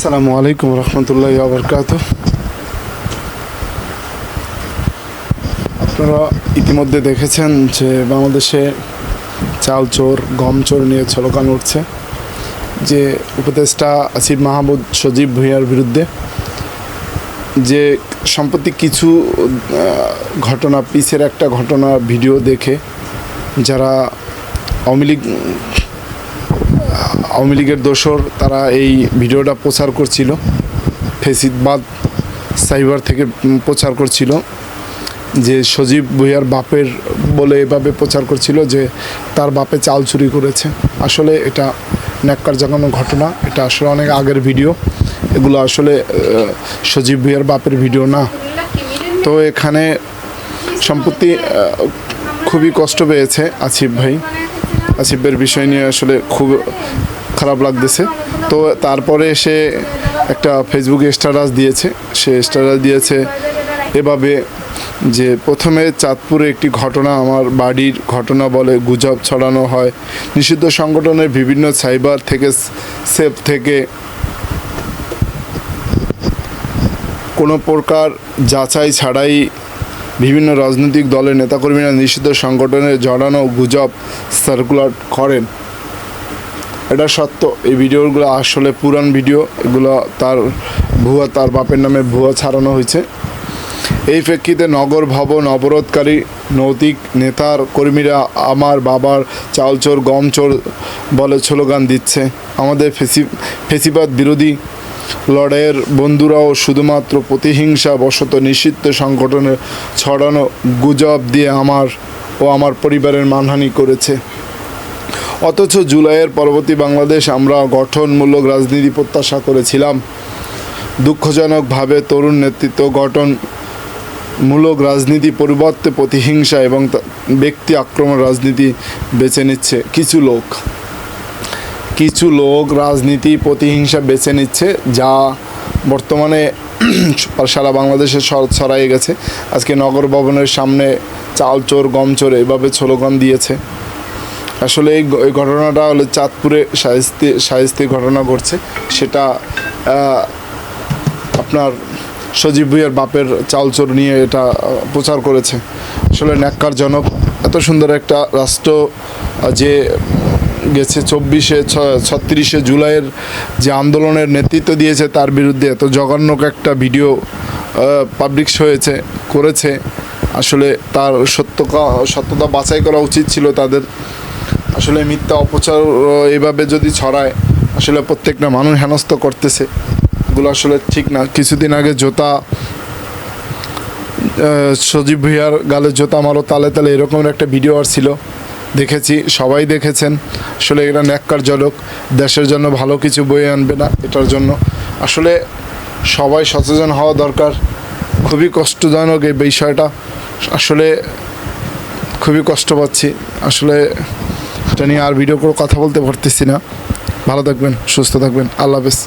আসসালামু আলাইকুম রহমতুল্লাহি ওয়া বারাকাতুহু। আপনারা ইতিমধ্যে দেখেছেন যে বাংলাদেশে চাল চোর গম চোর নিয়ে স্লোগান উঠছে, যে উপদেষ্টা আসিফ মাহমুদ সজীব ভুঁইয়ার বিরুদ্ধে। যে সম্প্রতি কিছু ঘটনা, পিছের একটা ঘটনা ভিডিও দেখে যারা আওয়ামী লীগের দোসর তারা এই ভিডিওটা প্রচার করছিল, ফেসিবাদ সাইবার থেকে প্রচার করছিল, যে সজীব ভুঁইয়ার বাপের বলে এভাবে প্রচার করছিল যে তার বাপে চাল চুরি করেছে। আসলে এটা ন্যাক্কার জাগানো ঘটনা, এটা আসলে অনেক আগের ভিডিও, এগুলো আসলে সজীব ভুঁইয়ার বাপের ভিডিও না। তো এখানে সম্প্রতি খুবই কষ্ট পেয়েছে আসিফের বিষয় নিয়ে আসলে খুব খারাপ লাগতেছে। তো তারপরে সে একটা ফেসবুকে স্ট্যাটাস দিয়েছে, এভাবে যে প্রথমে চাঁদপুরে একটি ঘটনা আমার বাড়ির ঘটনা বলে গুজব ছড়ানো হয়, নিষিদ্ধ সংগঠনের বিভিন্ন সাইবার থেকে সেফ থেকে কোনো প্রকার যাচাই ছাড়াই বিভিন্ন রাজনৈতিক দলের নেতাকর্মীরা নিষিদ্ধ সংগঠনে জড়ানো গুজব সার্কুলার করেন। এটা সত্য, এই ভিডিওগুলো আসলে পুরান ভিডিও, এগুলো তার বাপের নামে ভুয়া ছাড়ানো হয়েছে। এই প্রেক্ষিতে নগর ভবন অবরোধকারী নৈতিক নেতার কর্মীরা আমার বাবার চাল চোর গম চোর বলে স্লোগান দিচ্ছে। আমাদের ফেসিবাদ বিরোধী লড়াইয়ের বন্ধুরাও শুধুমাত্র প্রতিহিংসা বশত নিষিদ্ধ সংগঠনের ছড়ানো গুজব দিয়ে আমার পরিবারের মানহানি করেছে। অথচ জুলাইয়ের পরবর্তী বাংলাদেশ আমরা গঠনমূলক রাজনীতি প্রত্যাশা করেছিলাম। দুঃখজনকভাবে তরুণ নেতৃত্ব গঠনমূলক রাজনীতি পরিবর্তে প্রতিহিংসা এবং ব্যক্তি আক্রমণ রাজনীতি বেছে নিচ্ছে। কিছু লোক রাজনীতি প্রতিহিংসা বেছে নিচ্ছে, যা বর্তমানে সারা বাংলাদেশে ছড়াই গেছে। আজকে নগর ভবনের সামনে চাল চোর গম চোর এভাবে স্লোগান দিয়েছে। আসলে এই ঘটনাটা হলো চাঁদপুরে শায়েস্তি ঘটনা ঘটছে, সেটা আপনার সজীব ভুঁইয়ার বাপের চাল চোর নিয়ে এটা প্রচার করেছে। আসলে ন্যাক্কারজনক। এত সুন্দর একটা রাষ্ট্র যে গেছে 36শে জুলাইয়ের যে আন্দোলনের নেতৃত্ব দিয়েছে, তার বিরুদ্ধে এত জঘন্য একটা ভিডিও পাবলিশ করেছে। আসলে তার সত্যতা বাছাই করা উচিত ছিল তাদের। আসলে মিথ্যা অপচার এইভাবে যদি ছড়ায়, আসলে প্রত্যেকটা মানুষ হেনস্থ করতেছে, এগুলো আসলে ঠিক না। কিছুদিন আগে সজীব ভুঁইয়ার গালে জোতা মারো তালে তালে এরকমের একটা ভিডিও ছিল, দেখেছি, সবাই দেখেছেন। আসলে এটা ন্যাক্কারজনক, দেশের জন্য ভালো কিছু বয়ে আনবে না। এটার জন্য আসলে সবাই সচেতন হওয়া দরকার। খুবই কষ্টজনক এই বিষয়টা, আসলে খুবই কষ্ট পাচ্ছি। আসলে এটা নিয়ে আর ভিডিও করে কথা বলতে পারতেছি না। ভালো থাকবেন, সুস্থ থাকবেন, আল্লাহ হাফেজ।